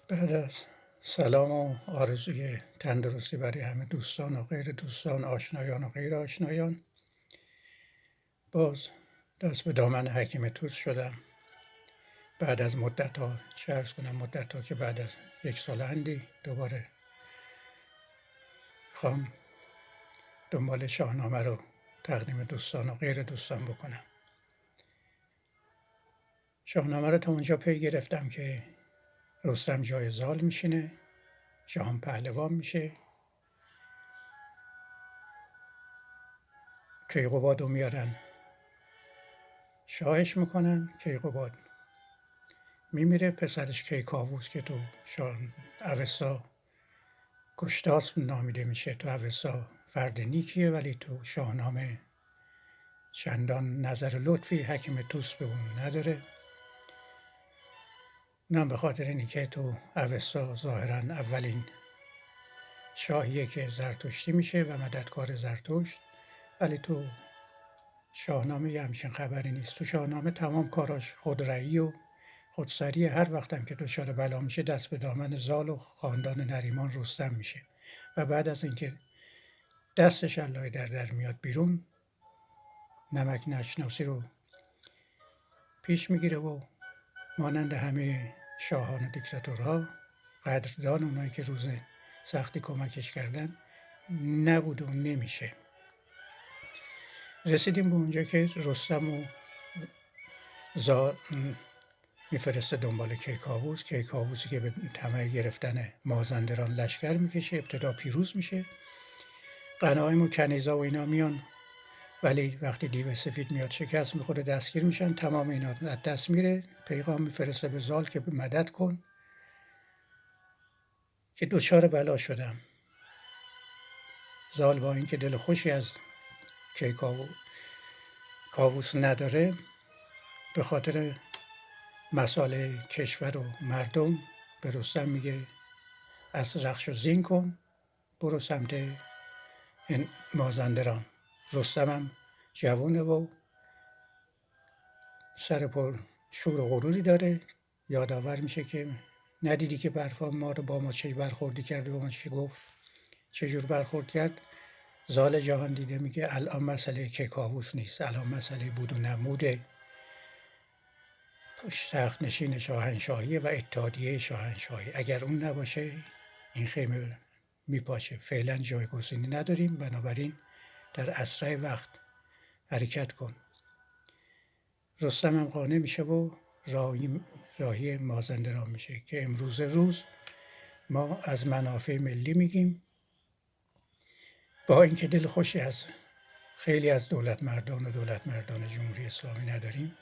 بعد از سلام و آرزوی تندرستی برای همه دوستان و غیر دوستان، آشنایان و غیر آشنایان، باز دست به دامن حکیم توت شدم. بعد از مدت ها، چه ارز کنم مدت ها که بعد از 1 سال اندی دوباره خوام دنبال شاهنامه رو تقدیم دوستان و غیر دوستان بکنم. شاهنامه رو تا اونجا پی گرفتم که رستم جای زال میشینه، جهان پهلوان میشه، کیقوباد رو میارن شاهش میکنن، کیقوباد میمیره، پسرش کیکاووس که تو اوستا گشتاسپ نامیده میشه، تو اوستا فرد نیکیه ولی تو شاهنامه چندان نظر لطفی حکیم طوس به اون نداره. اونم به خاطر اینه که تو اوستا ظاهرا اولین شاهیه که زرتشتی میشه و مددکار زرتشت، ولی تو شاهنامه یه همچین خبری نیست. تو شاهنامه تمام کاراش خودرأیی و خودسری، هر وقتم که دچار بلا میشه دست به دامن زال و خاندان نریمان رستم میشه و بعد از اینکه دستش اللهی در میاد بیرون، نمک نشناسی رو پیش میگیره و مانند همه شاهان و دیکتاتورها قدردان اونایی که روز سختی کمکش کردن نبود و نمیشه. رسیدیم به اونجا که رستم و زال میفرسته دنبال کیکاووس، کیکاووسی که به طمع گرفتن مازندران لشکر میکشه، ابتدا پیروز میشه، غنایم و کنیزا و اینا میان، ولی وقتی دیو سفید میاد شکست میخوره، دستگیر میشن، تمام اینا از دست میره. پیغام میفرسته به زال که مدد کن که دچار بلا شدم. زال با اینکه دل خوشی از کیکاووس نداره، به خاطر مسائل کشور و مردم به رستم میگه از رخش و زین کن، برو سمت این مازندران. رستم هم جوونه و سر پر شور و غروری داره، یادآور میشه که ندیدی که برفا ما رو با ما چه برخوردی کرد، با ما چی گفت، چجور برخورد کرد. زال جهان دیده میگه الان مسئله کیکاووس نیست، الان مسئله بود و نمود تخت نشین شاهنشاهی و اتحادیه شاهنشاهی. اگر اون نباشه این خیمه میپاشه. فعلا جایگزینی نداریم، بنابراین در اسرع وقت حرکت کن. رستم هم قانع میشه و راهی مازندران میشه که امروز روز ما از منافع ملی میگیم، با اینکه دل خوشی از خیلی از دولت مردان جمهوری اسلامی نداریم،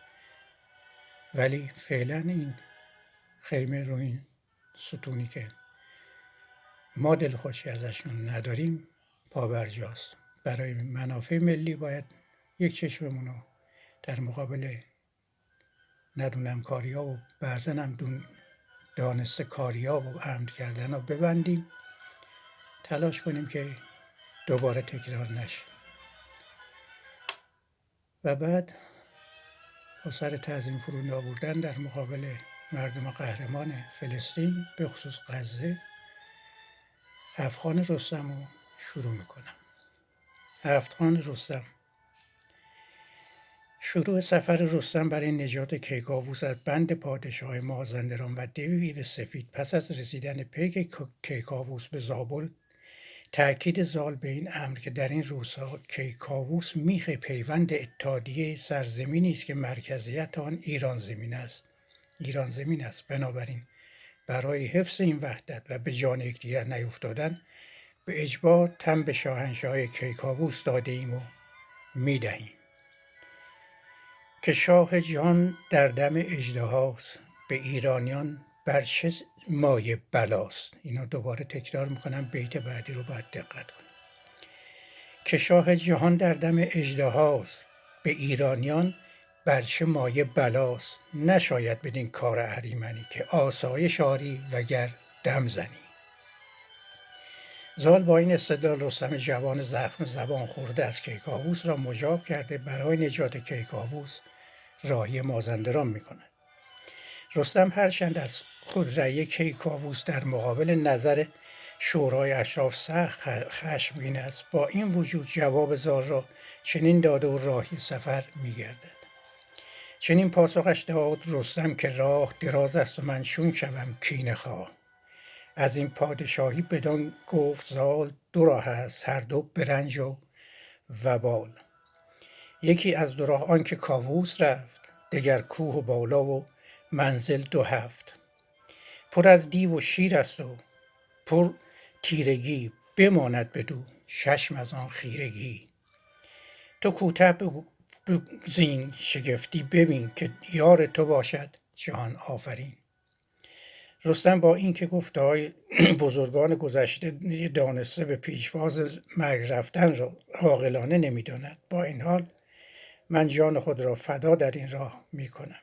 ولی فعلا این خیمه رو این ستونی که ما دل خوشی ازشون نداریم پابرجاست. برای منافع ملی باید یک چشممون رو در مقابل ندونم کاریا و بعضا هم دانسته کاریا و عمد کردن رو ببندیم، تلاش کنیم که دوباره تکرار نشه. و بعد با سر تعظیم فرود آوردن در مقابل مردم قهرمان فلسطین، به خصوص غزه، هفت‌خوان رستم رو شروع میکنم. هفت‌خوان رستم. شروع سفر رستم برای نجات کیکاووس از بند پادشاه مازندران و دیو سفید پس از رسیدن پیک کیکاووس به زابل، تأکید زال به این امر که در این روزها کیکاووس میخ پیوند اتحادیه سرزمینی است که مرکزیت آن ایران زمین است. بنابراین برای حفظ این وحدت و به جان یکدیگر نیفتادن، به اجبار تن به شاهنشاهی کیکاووس داده ایم و میدهیم. که شاه جهان در دم اژدهاست، به ایرانیان بر چه مایه بلاست. اینو دوباره تکرار میکنم، بیت بعدی رو باید دقت کنیم. که شاه جهان در دم اژدهاست، به ایرانیان بر چه مایه بلاست. نشاید بدین کار اهریمنی، که آسایش آری وگر دم زنی. زال با این استدلال رستم جوان زخم زبان خورده از کیکاووس را مجاب کرده برای نجات کیکاووس راهی مازندران میکند. رستم هرچند از خودرأی کیکاووس در مقابل نظر شورای اشراف سخت خشمگین است. با این وجود جواب زال را چنین داده و راهی سفر می‌گردد. چنین پاسخش داد رستم که راه دراز است و من چون شوم کینه خواه. از این پادشاهی بدان گفت زال، دو راه است هر دو به رنج و وبال. یکی از دو راه آن که کاووس رفت، دگر کوه و بالا و منزل دو هفت. پر از دیو و شیر است و پر تیرگی، بماند بدو چشم از آن خیرگی. تو کوته بگزین شگفتی ببین، که یار تو باشد جهان آفرین. رستم با این که گفته‌های بزرگان گذشته دانسته به پیشواز مرگ رفتن را عاقلانه نمی‌داند، با این حال من جان خود را فدا در این راه می‌کنم.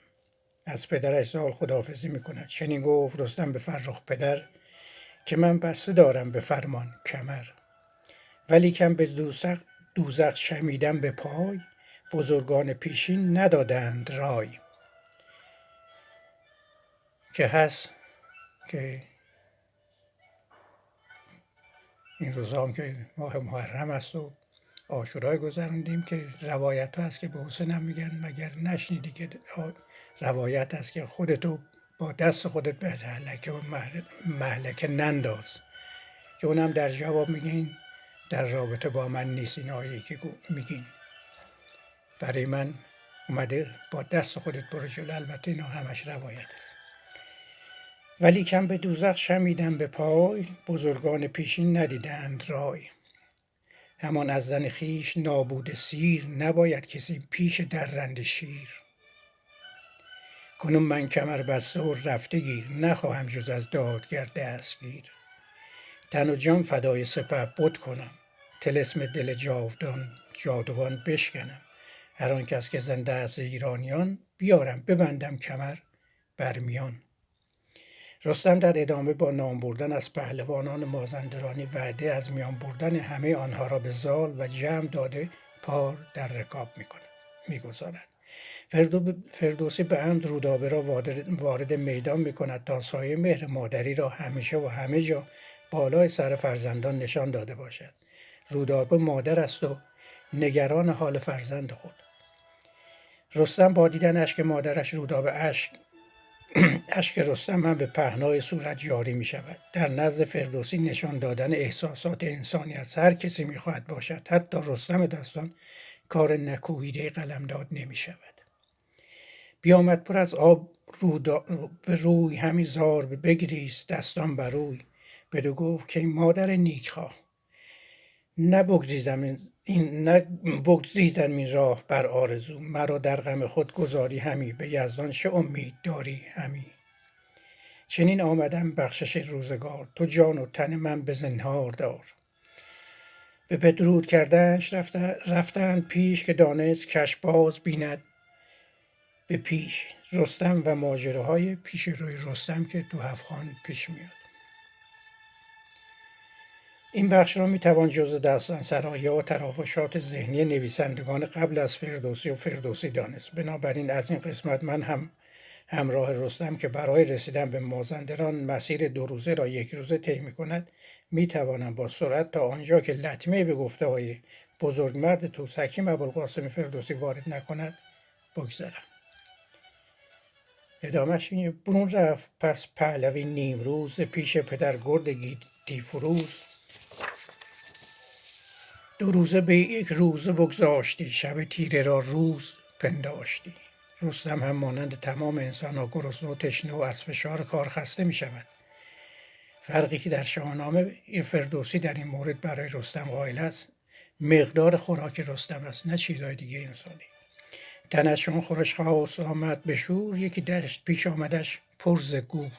از پدرش زال خداحافظی می‌کند. چنین گفت رستم به فرخ پدر، که من بسته دارم به فرمان کمر. ولیکن به دوزخ شمیدم به پای، بزرگان پیشین ندادند رای. که هست که این روزا هم که ماه محرم است و عاشورای گذروندیم، که روایت هست که به حسین هم میگن مگر نشنیدی که روایت هست که خودتو با دست خودت به هلکه و مهلکه ننداز، که اونم در جواب میگین در رابطه با من نیست این آیه‌ای که میگین. برای من اومده با دست خودت برو جلو. البته اینا همش روایت است. ولیکن به دوزخ شمیدم به پای، بزرگان پیشین ندیدند رای. همان از زن خویش نابوده سیر، نباید کسی پیش درنده شیر. کنون من کمر بسته و رفته گیر، نخواهم جز از دادگر دستگیر. تن و جان فدای سپهبد کنم، طلسم دل جاودان جادوان بشکنم. هر آن کس که زنده است ز ایرانیان، بیارم ببندم کمر بر میان. رستم در ادامه با نام بردن از پهلوانان مازندرانی وعده از میان بردن همه آنها را به زال و جمع داده پار در رکاب میگذارد. فردوسی به عمد رودابه را وارد میدان میکند تا سایه مهر مادری را همیشه و همه جا بالای سر فرزندان نشان داده باشد. رودابه مادر است و نگران حال فرزند خود. رستم با دیدن اشک مادرش رودابه اشک رستم هم به پهنای صورت جاری می شود. در نزد فردوسی نشان دادن احساسات انسانی از هر کسی می خواهد باشد، حتی رستم داستان، کار نکوهیده قلمداد نمی شود. بیامد پر از آب به روی، همی زار بگریست دستان بر روی. بدو گفت که مادر نیکخواه، نبگزیدم این راه بر آرزو. مرا در غم خود گذاری همی، به یزدان چه امید داری همی. چنین آمدم بخشش روزگار، تو جان و تن من به زنهار دار. به بدرود کردنش رفتند پیش، که دانست کش باز بیند به پیش. رستم و ماجراهای پیش روی رستم که تو هفخان پیش میاد. این بخش را میتوان جزء داستان سرایی و تراوشات ذهنی نویسندگان قبل از فردوسی و فردوسی دانست. بنابراین از این قسمت من هم همراه رستم که برای رسیدن به مازندران مسیر 2 روزه را 1 روزه طی می‌کند، میتوانم با سرعت تا آنجا که لطمه به گفته‌های بزرگمرد طوس حکیم ابوالقاسم فردوسی وارد نکند بگذرم. ادامهش اینه: برون رفت پس پهلوی نیمروز، پیش پدر گرد گیتی فروز. 2 روزه به 1 روزه بگذاشتی، شب تیره را روز پنداشتی. رستم هم مانند تمام انسان‌ها گرسنه و تشنه و از فشار کار خسته می شود. فرقی که در شاهنامه فردوسی در این مورد برای رستم قائل است، مقدار خوراک رستم است، نه چیزهای دیگه انسانی. تنش چون خورش خواست آمد به شور، یکی دشت پیش آمدش پر ز گور.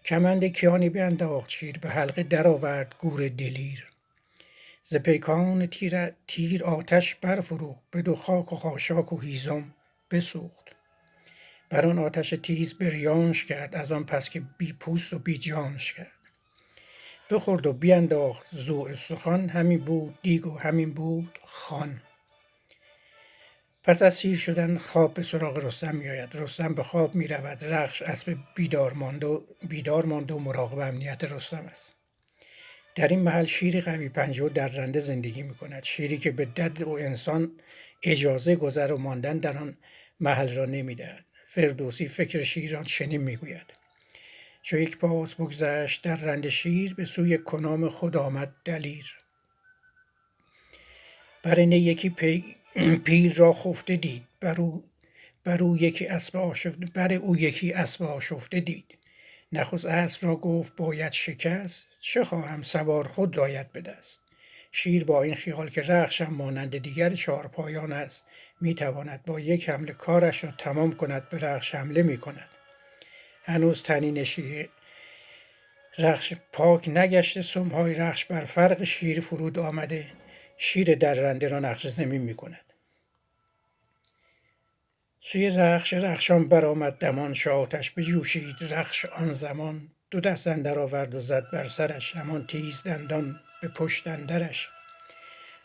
کمند کیانی بینداخت شیر، به حلقه در آورد گور دلیر. ز پیکان تیر آتش برفروخت، بدو خاک و خاشاک و هیزم بسوخت. بر آن آتش تیز بریانش کرد، از آن پس که بی پوست و بی جانش کرد. بخورد و بینداخت زو استخوان، همین بود دیگ و همین بود خوان. پس از سیر شدن خواب به سراغ رستم میآید. رستم به خواب میرود. رخش اسب بیدار مانده و مراقب امنیت رستم است. در این محل شیری قوی پنجه و درنده زندگی می کند. شیری که به دد و انسان اجازه گذر و ماندن در آن محل را نمی دهد. فردوسی فکر شیر را چنین می گوید: چو یک پاس بگذشت درنده شیر، به سوی کنام خود آمد دلیر. بر نی یکی پیل را خفته دید، بر او یکی اسب آشفته دید. نخست اسب را گفت باید شکست، چه خواهم سوار خود آید به دست. شیر با این خیال که رخش هم مانند دیگر چارپایان است، می تواند با یک حمله کارش را تمام کند، به رخش حمله می کند. هنوز طنین رخش پاک نگشته، سمهای رخش بر فرق شیر فرود آمده. شیر درنده را نقش زمین می کند. سوی رخشان برآمد دمان، چو آتش بجوشید رخش آن زمان. دو دست اندر آورد و زد بر سرش، همان تیز دندان به پشت اندرش.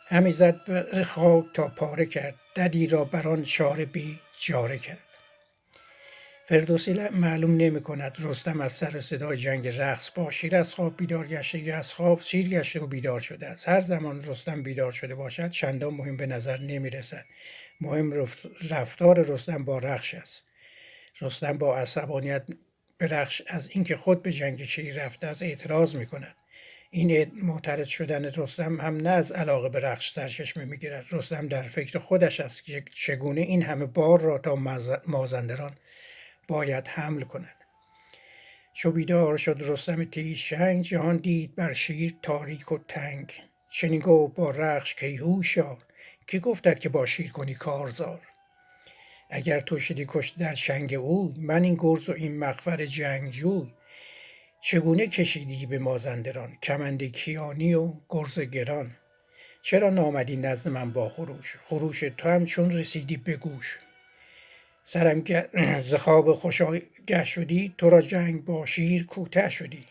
همی زد بر خاک تا پاره کرد، ددی را بر آن چاره بی چاره کرد. فردوسی معلوم نمی کند رستم از سر صدای جنگ رقص با شیر از خواب بیدار گشته یا از خواب سیر گشته و بیدار شده است. هر زمان رستم بیدار شده باشد چندان مهم به نظر نمی رسد. مهم رفتار رستم با رخش است. رستم با عصبانیت به رخش از اینکه خود به جنگ شیر رفته است اعتراض می کند. این معترض شدن رستم هم نه از علاقه به رخش سرچشمه می گیرد. رستم در فکر خودش است که چگونه این همه بار را تا مازندران باید حمل کند. چو بیدار شد رستم تیزچنگ، جهان دید بر شیر تاریک و تنگ. چنین گفت با رخش کای هوشیار، کی گفتت که با شیر کنی کارزار؟ اگر تو شدی کشته در چنگ اوی، من این گرز و این مغفر جنگجوی. چگونه کشیدی به مازندران، کمند کیانی و گرز گران؟ چرا نامدی نزد من با خروش تو هم چون رسیدی به گوش. سرم ز خواب خوش آگه شدی، تو را جنگ با شیر کوته شدی.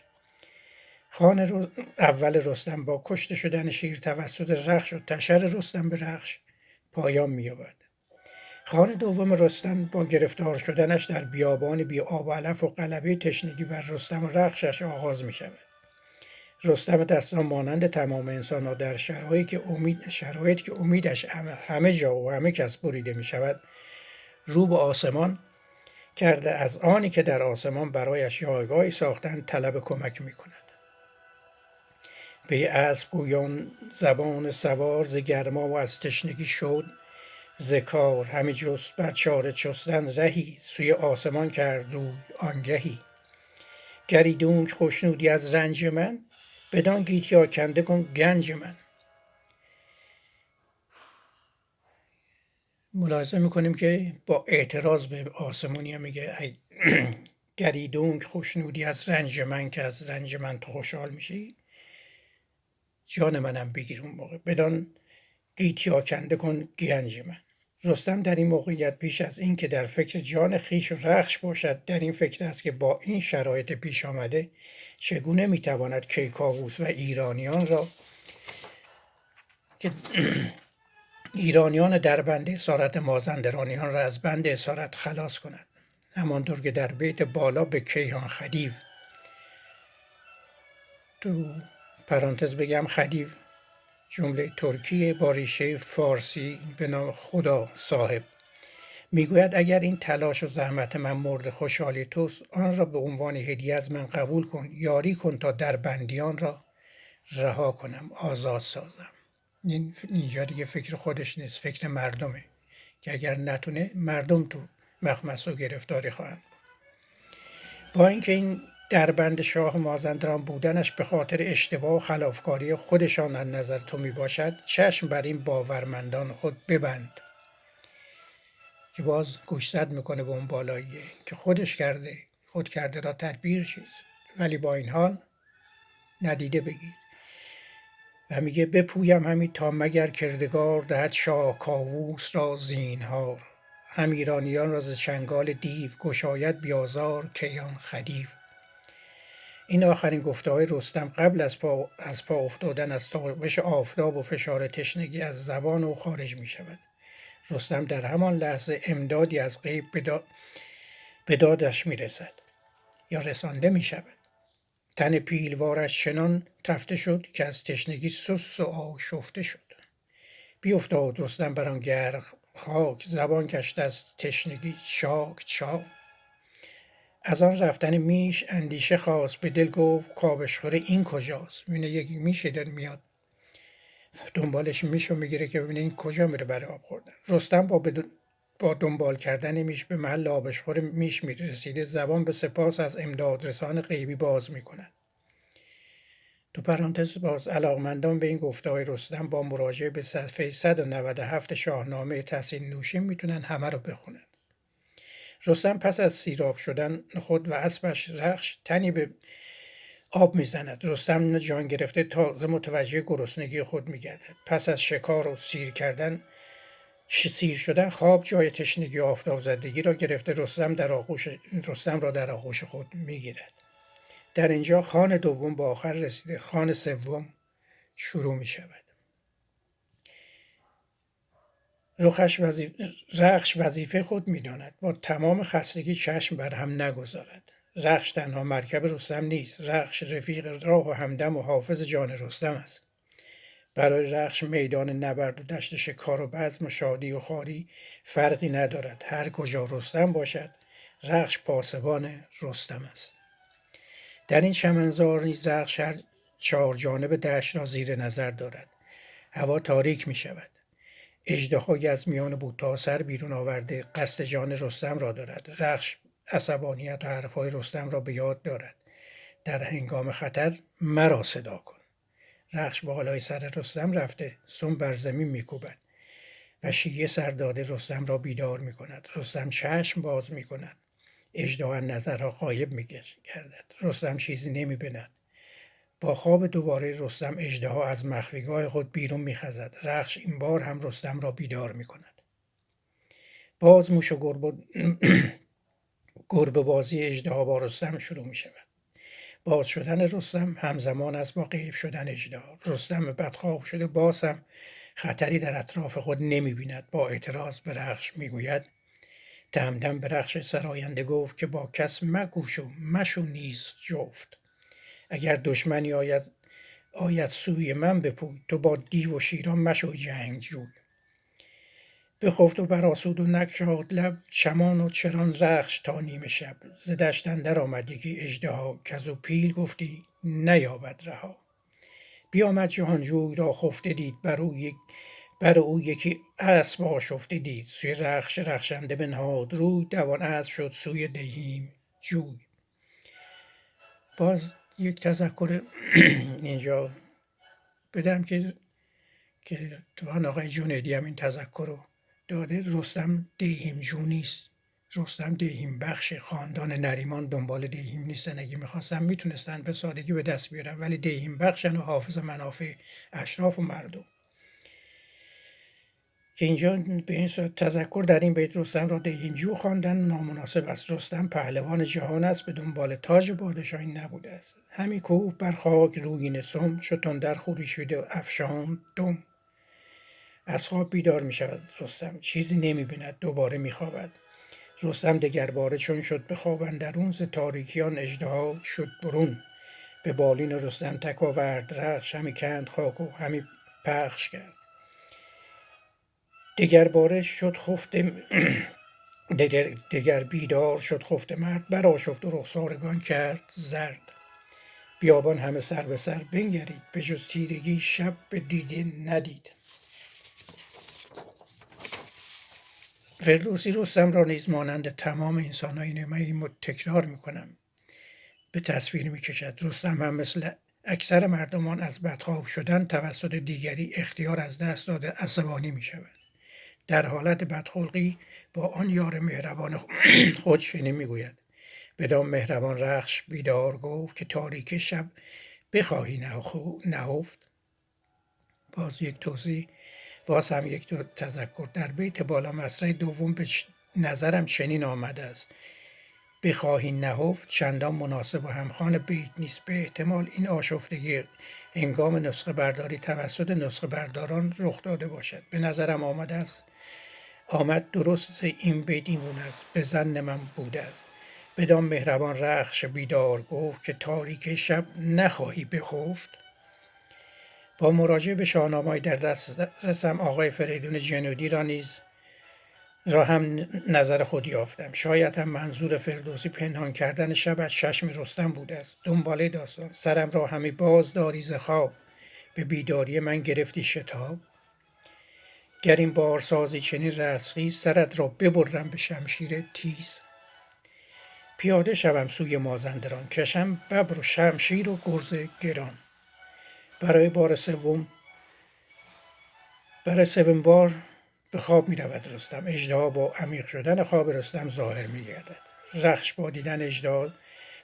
خان اول رستم با کشته شدن شیر توسط رخش و تشر رستم به رخش پایان می‌یابد. خان دوم رستم با گرفتار شدنش در بیابان بی آب و علف و غلبه تشنگی بر رستم و رخشش آغاز می شود. رستم دستان مانند تمام انسان‌ها در شرایطی که امیدش همه جا و همه کس بریده می شود رو به آسمان کرده، از آنی که در آسمان برایش جایگاهی ساختند طلب کمک می کند. به اسب گویان زبان سوار، ز گرما و از تشنگی شد ز کار. همی جست بر چاره چستن رهی، سوی آسمان کرد روی آنگهی. گریدونک خشنودی از رنج من، بدان گیتی آکنده کن گنج من. ملاحظه میکنیم که با اعتراض به آسمونی میگه گریدونک خشنودی از رنج من، که از رنج من تو خوشحال میشی، جان منم بگیر اون موقع. بدان گیتی آکنده کن گنج من. رستم در این موقعیت پیش از این که در فکر جان خیش و رخش باشد، در این فکر است که با این شرایط پیش آمده چگونه میتواند کیکاووس و ایرانیان را که ایرانیان در بند اسارت مازندرانیان را از بند اسارت خلاص کند. همانطور که در بیت بالا به کیهان خدیو، تو پرانتز بگم خدیو جمله ترکی با ریشه فارسی به نام خدا صاحب، میگوید اگر این تلاش و زحمت من مورد خوشحالی توست، آن را به عنوان هدیه از من قبول کن، یاری کن تا در بندیان را رها کنم، آزاد سازم. اینجا دیگه فکر خودش نیست، فکر مردمه که اگر نتونه مردم تو مخمص و گرفتاری خواهند. با اینکه این در بند شاه مازندران بودنش به خاطر اشتباه و خلافکاری خودشان از نظر تو می باشد، چشم بر این باورمندان خود ببند که باز گوشزد میکنه به اون بالاییه که خود کرده را تدبیر چیست، ولی با این حال ندیده بگیر. و میگه بپویم همی تا مگر کردگار، دهد شاه کاووس را زینهار. هم ایرانیان را ز چنگال دیو، گشاید بیازار کیان خدیو. این آخرین گفته های رستم قبل از پا افتادن از تابش آفتاب و فشار تشنگی از زبان او خارج می شود. رستم در همان لحظه امدادی از غیب به دادش میرسد یا رسانده میشود. تن پیلوارش چنان تفته شد که از تشنگی سست و آشفته شد. بیفتاد رستم بر آن گرم خاک، زبان گشته از تشنگی چاک چاک. از آن رفتن میش اندیشه خواست، به دل گفت کآبشخوره این کجاست. میبینه یک میشه داره میاد، دنبالش میشو میگیره که ببینه این کجا میره برای آب خوردن. رستم با دنبال کردن میش به محل آبشخور میش میرسیده، زبان به سپاس از امداد رسان غیبی باز میکند. تو پرانتز باز علاقمندان به این گفته‌های رستم با مراجعه به صفحه 197 شاهنامه تحسین نوشین میتونن همه رو بخونن. رستم پس از سیراب شدن خود و اسبش رخش تنی به آب میزند. رستم جان گرفته تازه متوجه گرسنگی خود میگردد. پس از شکار و سیر شدن خواب جای تشنگی و آفتاب زدگی را گرفته. رستم را در آغوش خود میگیرد. در اینجا خوان دوم با آخر رسیده، خوان سوم شروع می شود. رخش وظیفه خود می داند، با تمام خستگی چشم بر هم نگذارد. رخش تنها مرکب رستم نیست، رخش رفیق راه و همدم و حافظ جان رستم است. برای رخش میدان نبرد و دشت شکار و بزم و شادی و خواری فرقی ندارد. هر کجا رستم باشد رخش پاسبان رستم است. در این چمنزار نیز رخش چهار جانب دشت را زیر نظر دارد. هوا تاریک می شود. اژدهایی از میان بوتا سر بیرون آورده قصد جان رستم را دارد. رخش عصبانیت و حرفهای رستم را به یاد دارد. در هنگام خطر مرا صدا کن. رخش بالای سر رستم رفته سم بر زمین میکوبد و شیه سر داده رستم را بیدار می کند. رستم چشم باز می کند. اژدها نظرها غایب می گردد. رستم چیزی نمی بیند. با خواب دوباره رستم اژدها از مخفیگاه خود بیرون می خزد. رخش این بار هم رستم را بیدار می کند. باز موش و گربه بازی اژدها با رستم شروع می شود. باز شدن رستم همزمان است با غیب شدن اژدها. رستم بدخواب شده باز هم خطری در اطراف خود نمی بیند. با اعتراض به رخش می گوید تهمدم به رخش سراینده گفت که با کس مگوش و مشو نیز جفت. اگر دشمنی آید سوی من بپوی، تو با دیو و شیران مشو جنگجوی. بخفت و برآسود و نگشاد لب، چمان و چران رخش تا نیمه شب. ز دشت اندر آمد یکی اژدها، کز او پیل گفتی نیابد رها. بیامد جهانجوی را خفته دید، بر او یکی اسب آشفته دید. سوی رخش رخشنده بنهاد روی، دوان اسب شد سوی دیهیم جوی. باز یک تذکر اینجا بدم که توان آقای جنیدی هم این تذکر رو داده. رستم دیهیم جو نیست، رستم دیهیم بخش. خاندان نریمان دنبال دیهیم نیستن. اگه میخواستن میتونستن به سادگی به دست بیارن، ولی دیهیم بخشن و حافظ منافع اشراف و مردم. که اینجا به این صورت تذکر در این بیت رستم را دیهیمجو خواندن نامناسب است. رستم پهلوان جهان است، به دنبال تاج پادشاهی نبوده است. همی کوفت بر خاک رویین سم، چو تندر خوری شده و افشاند دم. از خواب بیدار می شود رستم، چیزی نمی بیند. دوباره می خوابد. رستم دگرباره چون شد به خواب اندرون، ز تاریکی آن اژدها شد برون. به بالین رستم تک آورد رخش، همی کند خاک و همی پخش کرد. دگر بیدار شد خفته مرد، برآشفت و رخسارگان کرد زرد. بیابان همه سر به سر بنگرید، به جز تیرگی شب به دیده ندید. فردوسی رستم را نیز مانند تمام انسان‌های نیمه تکرار میکنم به تصویر میکشد. رستم هم مثل اکثر مردمان از بدخواب شدن توسط دیگری اختیار از دست داده عصبانی میشود. در حالت بدخلقی با آن یار مهربان خود چنین میگوید: بدان مهربان رخش بیدار گفت، که تاریک شب بخواهی نهفت. باز هم یک تذکر در بیت بالا مصرع دوم به نظرم چنین آمده است: بخواهی نهفت چندان مناسب و همخوان بیت نیست. به احتمال این آشفتگی هنگام نسخه برداری توسط نسخه برداران رخ داده باشد. به نظرم آمده است آمد درست این بدیمون است به ظن من بوده است. بدان مهربان رخش بیدار گفت که تاریک شب نخواهی بخفت. با مراجعه به شاهنامه‌ای در دست رسم آقای فریدون جنودی را هم نظر خود یافتم. شاید هم منظور فردوسی پنهان کردن شب از چشم رستم بوده است. دنباله داستان: سرم را همی باز داری ز خواب، به بیداری من گرفتی شتاب. گر این بار سازی چنین رستخیز، سرت را ببرم به شمشیر تیز. پیاده شوم سوی مازندران، کشم ببر و شمشیر و گرز گران. برای سوم بار به خواب می رود رستم. اژدها با عمیق شدن خواب رستم ظاهر می گردد. رخش با دیدن اژدها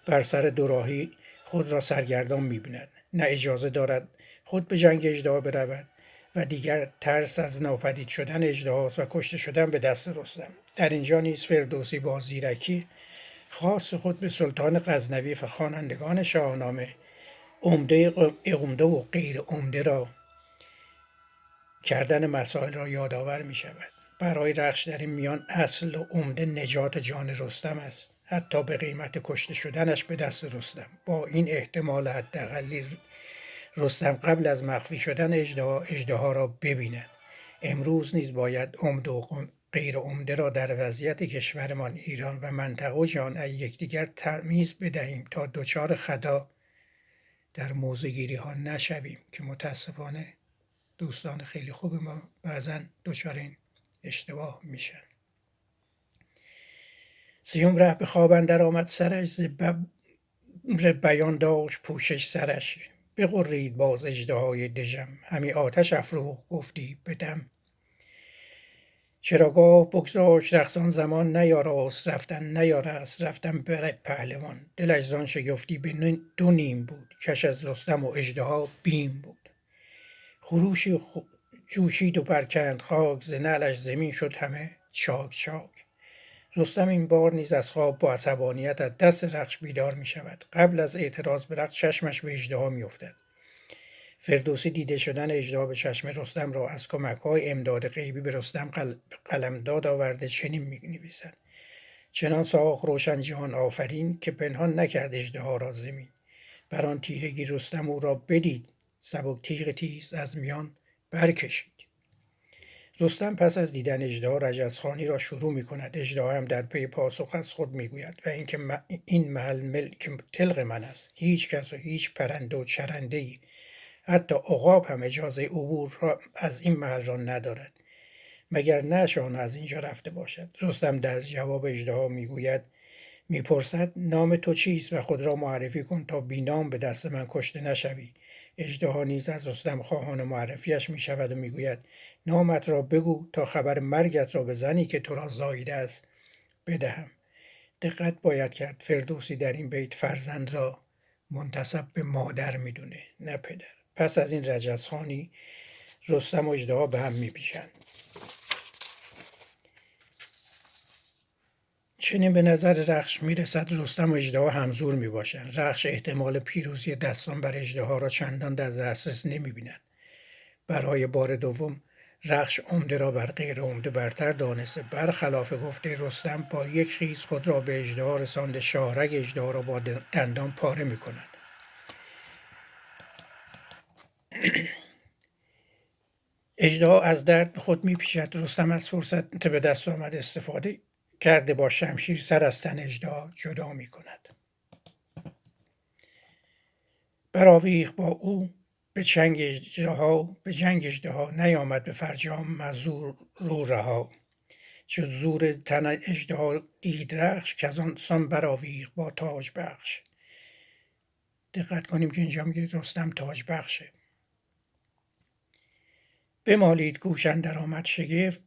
بر سر دوراهی خود را سرگردان می بیند. نه اجازه دارد خود به جنگ اژدها برود و دیگر ترس از ناپدید شدن اژدهاست و کشته شدن به دست رستم. در اینجا نیز فردوسی با زیرکی خاص خود به سلطان غزنوی و خوانندگان شاهنامه عمده و غیر عمده را کردن مسائل را یادآور می شود. برای رخش در این میان اصل و عمده نجات جان رستم است، حتی به قیمت کشته شدنش به دست رستم. با این احتمال حداقلی رستم قبل از مخفی شدن اژدها را ببیند. امروز نیز باید عمده و غیر عمده را در وضعیت کشورمان ایران و منطقه و جهان از یکدیگر تمییز بدهیم تا دچار خطا در موضع‌گیری ها نشویم که متاسفانه دوستان خیلی خوب ما بعضا دچار این اشتباه میشن. سیوم ره به خواب اندر آمد سرش، ز ببر بیان داشت پوشش سرش. بغرید باز اژدهای دژم، همی آتش افروخت گفتی به دم. چراگاه بگذاشت رقص آن زمان، نیاراست رفتن بر پهلوان. دلش زان شگفتی به دو نیم بود، کش از رستم و اژدها بیم بود. خروشی جوشید و برکند خاک، ز نعلش زمین شد همه چاک چاک. رستم این بار نیز از خواب با عصبانیت از دست رخش بیدار می شود. قبل از اعتراض به رخش چشمش به اژدها می افتد. فردوسی دیده شدن اژدها به چشم رستم را از کمک‌های امداد غیبی به رستم قلمداد آورده چنین می نویسد: چنان ساخت روشن جهان آفرین، که پنهان نکرد اژدها را زمین. بر آن تیرگی رستم او را بدید، سبک تیغ تیز از میان برکشید. رستم پس از دیدن اژدها رجزخوانی را شروع می کند. اژدها هم در پی پاسخ از خود می گوید: و اینکه این محل ملک طلق من است. هیچ کس و هیچ پرنده و چرنده ای، حتی عقاب هم اجازه عبور از این محل را ندارد، مگر نه شانه از اینجا رفته باشد. رستم در جواب اژدها میپرسد: نام تو چیست و خود را معرفی کن تا بی نام به دست من کشته نشوی. اژدها نیز از رستم خواهان معرفیش می شود و میگوید: نامت را بگو تا خبر مرگت را به زنی که تو را زاییده است بدهم. دقت باید کرد فردوسی در این بیت فرزند را منتسب به مادر میدونه نه پدر. پس از این رجزخوانی رستم و اژدها به هم میپیچند. چنین به نظر رخش میرسد رستم و اژدها همزور میباشند. رخش احتمال پیروزی دستان بر اژدها را چندان در دسترس نمیبیند. برای بار دوم رخش عمده را بر غیر عمده برتر دانسته. برخلاف گفته رستم با یک خیز خود را به اژدها رسانده، شاهرگ اژدها را با دندان پاره میکند. اژدها از درد به خود میپیچد. رستم از فرصت به دست آمد استفاده کرده با شمشیر سر از تن اژدها جدا میکند. برآویخت با او به جنگ اژدها، نیامد به فرجام از رو رها. چو زور تن اژدها دید رخش، کزان سان برآویخت با تاج بخش. دقت کنیم که اینجا میگه رستم تاج بخشه. بمالید گوش اندر آمد شگفت،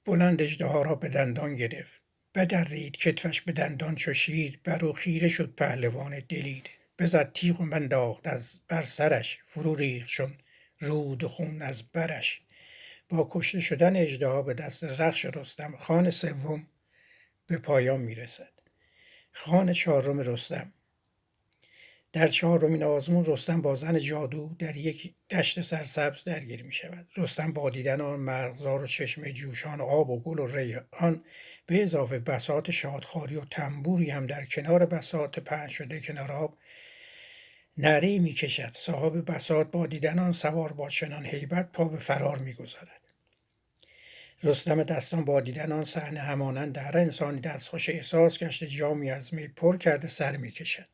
بلند اژدها را به دندان گرفت. بدرید کتفش به دندان چو شیر، برو خیره شد پهلوان دلیر. بزد تیغ و بنداخت از بر سرش، فرو ریخت چون رود خون از برش. با کشته شدن اژدها به دست رخش رستم خوان سوم به پایان میرسد. خوان چهارم رستم: در چهارمین آزمون رستم با زن جادو در یک دشت سرسبز درگیر می شود. رستم با دیدن آن مرغزار و چشمه جوشان آب و گل و ریحان به اضافه بساط شادخواری و تنبوری هم در کنار بساط پهن شده کنار آب نعره‌ای می‌کشد. صاحب بساط با دیدن آن سوار با چنان هیبت پا به فرار می‌گذارد. رستم دستان با دیدن آن صحنه همانند هر انسانی دستخوش احساس گشته جامی از می پر کرده سر می‌کشد.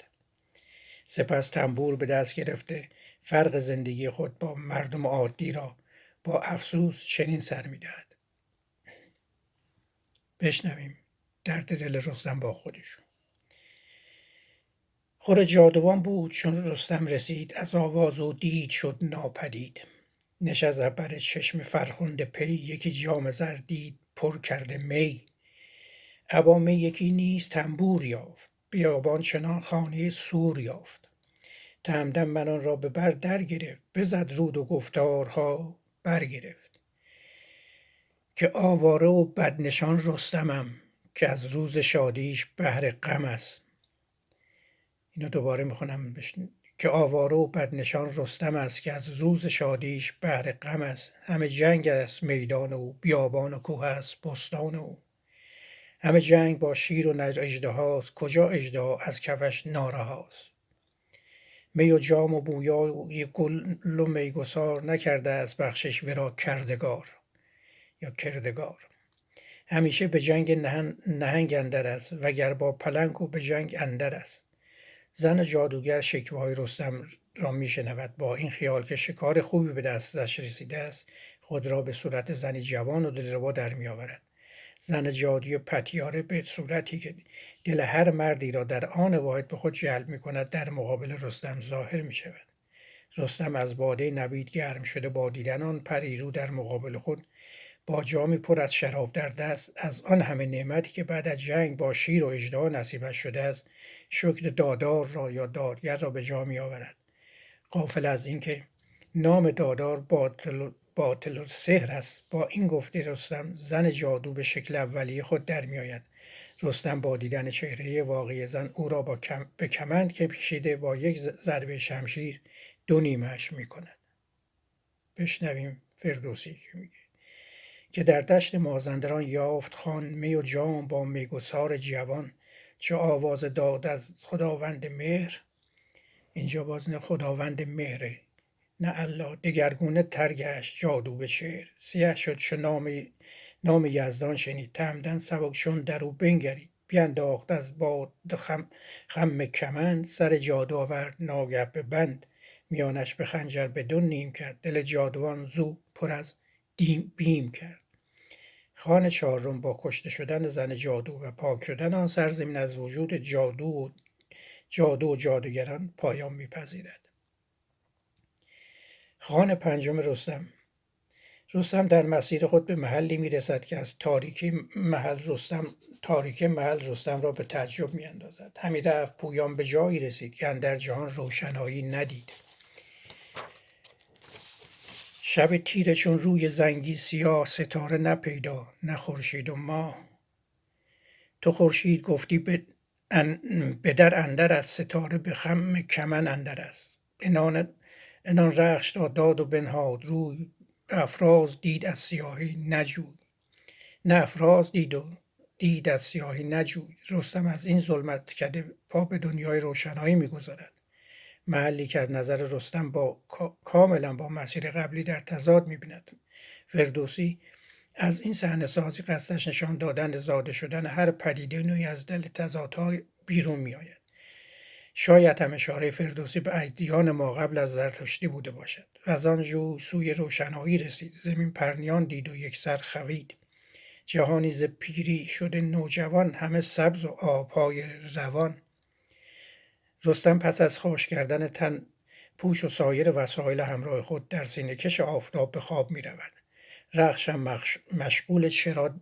سپس تنبور به دست گرفته فرق زندگی خود با مردم عادی را با افسوس چنین سر می‌دهد. بشنویم درد دل رستم با خودشون. خور جادوان بود چون رستم رسید، از آواز و دید شد ناپدید. نشست بر چشم فرخنده پی، یکی جام زر دید پر کرده می. ابا می یکی نیز تنبور یافت، بیابان چنان خانه سور یافت. تهمدن من آن را به بر در گرفت، بزد رود و گفتارها برگرفت. که آواره و بدنشان رستمم، که از روز شادیش بهر غم است. اینو دوباره میخونم که آواره و بدنشان رستم است، که از روز شادیش بهر غم است. همه جنگ است میدان او، بیابان و کوه است بستان او. همه جنگ با شیر و اژدهاست، کجا اژدها از کفش نارهاست. می و جام و بویای گل و میگسار، نکرده از بخشش ورا کردگار یا کردگار. همیشه به جنگ نهنگ اندر است، وگر با پلنگ و به جنگ اندر است. زن جادوگر شکوه‌های رستم را میشنود، با این خیال که شکار خوبی به دستش رسیده است خود را به صورت زنی جوان و دلربا در میآورد. زن جادوی پتیاره به صورتی که دل هر مردی را در آن واحد به خود جلب میکند در مقابل رستم ظاهر میشود. رستم از باده نبید گرم شده با دیدن آن پریرو در مقابل خود، با جامی پر از شراب در دست، از آن همه نعمتی که بعد از جنگ با شیر و اژدها نصیبش شده است شکر دادار را یا دادگر را به جا می آورد. غافل از اینکه نام دادار باطل و سحر است، با این گفته رستم زن جادو به شکل اولیه خود در می آید. رستم با دیدن چهره واقعی زن او را به کمند که پیچیده با یک ضربه شمشیر دو نیمه‌اش می کند. بشنویم فردوسی که میگه که در دشت مازندران یافت خان، می و جام با میگسار جوان. چه آواز داد از خداوند مهر، اینجا باز نه خداوند مهره نه الله، دگرگونه تر گشت جادو به شعر. سیه شد چو نام یزدان شنید، تهمدن سبک چون در او بنگرید. بینداخت از باد خم کمند، سر جادو آورد ناگه به بند. میانش به خنجر به دو نیم کرد، دل جادوان زو پر از بیم کرد. خان چهارم با کشته شدن زن جادو و پاک شدن آن سرزمین از وجود جادو و جادوگران پایان میپذیرد. خان پنجم رستم در مسیر خود به محلی میرسد که از تاریکی محل رستم را به تعجب میاندازد. همی رفت پویان به جایی رسید که اندر جهان روشنایی ندید. شب تیره چون روی زنگی سیاه، ستاره نه پیدا نه خورشید و ماه. تو خورشید گفتی به در اندر است، ستاره به خم کمن اندر است. انان رخش داد و بنهاد روی، به افراز دید از سیاهی نجوی. نه افراز دید از سیاهی نجوی. رستم از این ظلمت کده پا به دنیای روشنایی میگذارد. محلی که از نظر رستم کاملا با مسیر قبلی در تضاد می‌بیند. فردوسی از این صحنه سازی قصدش نشان دادن زاده شدن هر پدیده نوعی از دل تضادها بیرون میآید. شاید هم اشاره فردوسی به ادیان ما قبل از زرتشتی بوده باشد. و از آن جو سوی روشنایی رسید، زمین پرنیان دید و یک سر خوید. جهانی ز پیری شده نوجوان، همه سبز و آبهای روان. رستم پس از خشک کردن تن، پوش و سایر وسایل همراه خود در سینه کش آفتاب به خواب می رود. رخشم مشغول چرا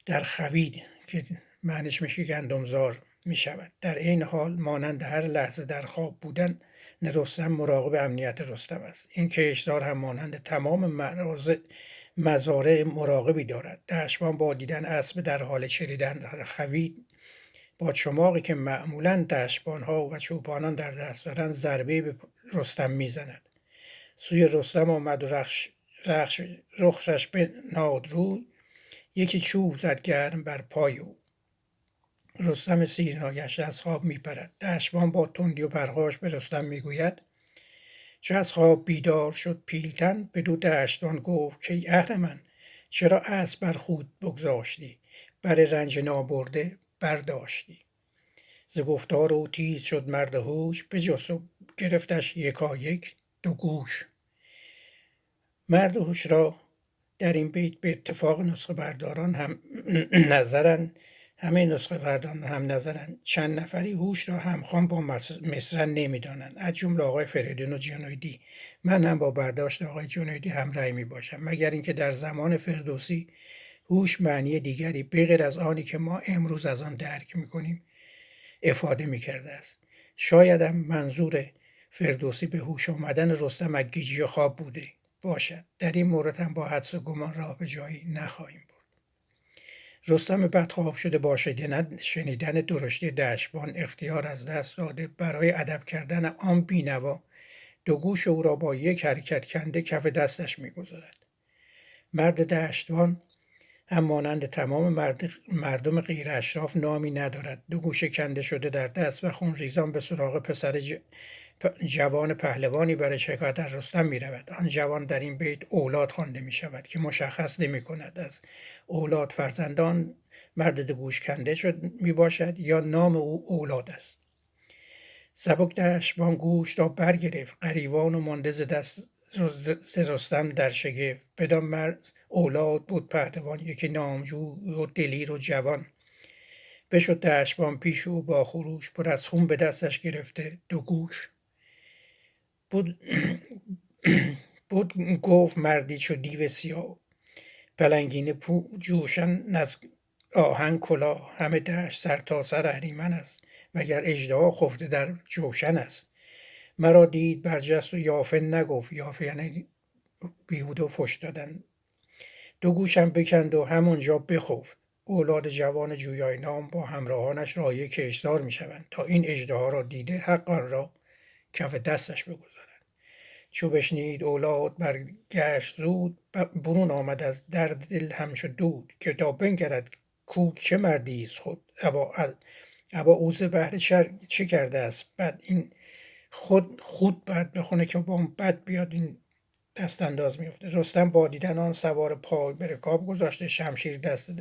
در خوید که معنیش میشه گندمزار می شود. در این حال مانند هر لحظه در خواب بودن رستم مراقب امنیت رستم است. این کشتزار هم مانند تمام مزارع مراقبی دارد. دشمن با دیدن اسب در حال چریدن خوید با چماقی که معمولا دشتبانها و چوپانان در دست دارند ضربه به رستم میزند. سوی رستم آمد و رخشش بنهاد روی، یکی چوب زد گرم بر پای او. رستم سیر ناگشته از خواب میپرد. دشتبان با تندی و پرخاش به رستم میگوید: چو از خواب بیدار شد پیلتن، بدو دشتبان گفت کای اهرمن، چرا اسب بر خود بگذاشتی، بر رنج نابرده برداشتی. ز گفتار او تیز شد مرد هوش، بجست و گرفتش یکایک دو گوش. مرد هوش را در این بیت به اتفاق نسخه برداران هم نظرند، همه نسخه برداران هم نظرند، چند نفری هوش را همخوان با مصرع نمیدانند، از جمله آقای فریدون و جنیدی. من هم با برداشت آقای جنیدی هم رأی می باشم، مگر اینکه در زمان فردوسی هوش معنی دیگری بغیر از آنی که ما امروز از آن درک میکنیم افاده میکرده است. شاید هم منظور فردوسی به هوش آمدن رستم از گیجی و خواب بوده باشد. در این مورد هم با حدس و گمان راه به جایی نخواهیم برد. رستم بدخواب شده با شنیدن درشتی دشتبان اختیار از دست داده، برای ادب کردن آن بینوا دو گوش او را با یک حرکت کنده کف دستش میگذارد. مرد دشتبان هم مانند تمام مردم غیر اشراف نامی ندارد. دو گوشه کنده شده در دست و خون ریزان به سراغ پسر جوان پهلوانی برای شکایت از رستم می رود. آن جوان در این بیت اولاد خوانده می شود که مشخص نمی کند از اولاد فرزندان مرد دو گوش کنده شد می باشد یا نام او اولاد است. سبک دشتبان گوش را برگرفت، غریوان و مانده ز دست رستم در شگفت. بدان مرد اولاد بود پهلوان، یکی نامجوی و دلیر و جوان. بشد دشتبان پیش او با خروش، پر از خون به دستش گرفته دو گوش. بود گفت مردی چو دیو سیاه، پلنگینه جوشن از آهن کلاه. همه دشت سر تا سر اهریمن است، وگر اژدها خفته در جوشن است. مرا دید برجست و یافه نگفت، یافه یعنی بیهوده و فحش دادن. دو گوشم بکند و همونجا بخفت. اولاد جوان جویای نام با همراهانش رای کشتزار می شوند تا این اژدها را دیده حق آن را کف دستش بگذارند. چو بشنید اولاد برگشت زود، برون آمد از درد دل همچو دود. که تا بنگرد کو چه مردی است خود، ابا او ز بهر چه کرده است بد. این خود بد بخونه که با بد بیاد این دست انداز میفته. رستم با دیدن آن سوار پای به رکاب گذاشته، شمشیر دست